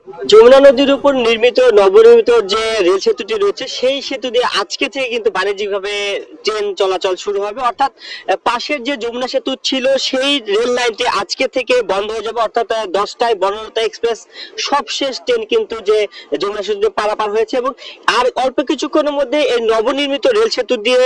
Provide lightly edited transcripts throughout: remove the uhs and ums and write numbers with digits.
যমুনা নদীর উপর নবনির্মিত যে রেল সেতুটি রয়েছে সেই সেতু দিয়ে আজকে থেকে কিন্তু বাণিজ্যিকভাবে ট্রেন চলাচল শুরু হবে, অর্থাৎ পাশের যে যমুনা সেতু ছিল সেই রেল লাইনটি আজকে থেকে বন্ধ হয়ে যাবে, অর্থাৎ 10টায় বনলতা এক্সপ্রেস সবশেষ ট্রেন কিন্তু যে যমুনা সেতু দিয়ে পারাপার হয়েছে। এবং আর অল্প কিছুক্ষণের মধ্যে এই নবনির্মিত রেল সেতু দিয়ে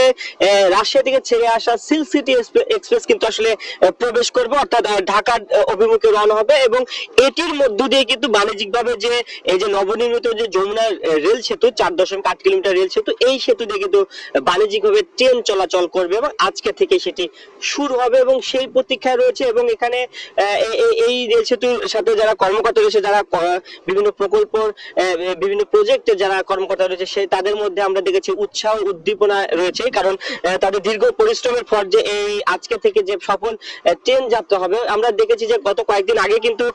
রাজশাহী থেকে ছেড়ে আসা সিল্ক সিটি এক্সপ্রেস কিন্তু আসলে প্রবেশ করবে, অর্থাৎ ঢাকার অভিমুখে রওনা হবে। এবং এটির মধ্য দিয়ে কিন্তু বাণিজ্যিকভাবে যে এই যে নবনির্মিত যে যমুনা রেল সেতু 4.8 কিলোমিটার রেল সেতু, এই সেতু দিয়ে কিন্তু বাণিজ্যিকভাবে ট্রেন চলাচল করবে এবং আজকে থেকে সেটি শুরু হবে এবং সেই প্রতীক্ষায় রয়েছে। এবং এখানে এই রেল সেতুর সাথে যারা কর্মকর্তা রয়েছে, যারা বিভিন্ন প্রকল্প বিভিন্ন প্রজেক্টে যারা কর্মকর্তা রয়েছে, সেই তাদের মধ্যে আমরা দেখেছি উৎসাহ উদ্দীপনা রয়েছে, কারণ তাদের দীর্ঘ পরিশ্রমের ফল যে এই আজকে থেকে যে সফল ট্রেন যাত্রা হবে। আমরা দেখেছি যে গত কয়েকদিন আগে কিন্তু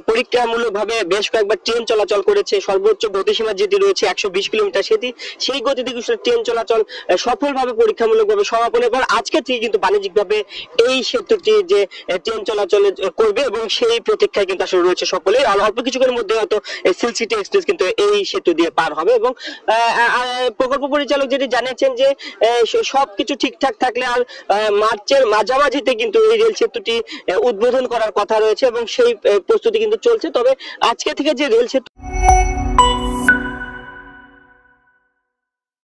পরীক্ষামূলক ভাবে বেশ কয়েকবার ট্রেন চলাচল করেছে, সর্বোচ্চ গতিসীমা যেটি রয়েছে 120 কিলোমিটার, সেই গতিতে ট্রেন চলাচল সফলভাবে পরীক্ষামূলকভাবে সমাপনের পর আজকে থেকে কিন্তু বাণিজ্যিকভাবে এই সেতুটি যে ট্রেন চলাচল করবে এবং সেই প্রতীক্ষায় কিন্তু আসলে রয়েছে সকলে। আর অল্প কিছুক্ষণের মধ্যে হয়তো সিল্ক সিটি এক্সপ্রেস কিন্তু এই সেতু দিয়ে পার হবে। এবং প্রকল্প পরিচালক যেটি জানিয়েছেন যে সবকিছু ঠিকঠাক থাকলে আর মার্চের মাঝামাঝিতে কিন্তু এই রেল সেতুটি উদ্বোধন করার কথা রয়েছে এবং সেই প্রস্তুতি কিন্তু চলছে। তবে আজকে থেকে যে রেল সেতু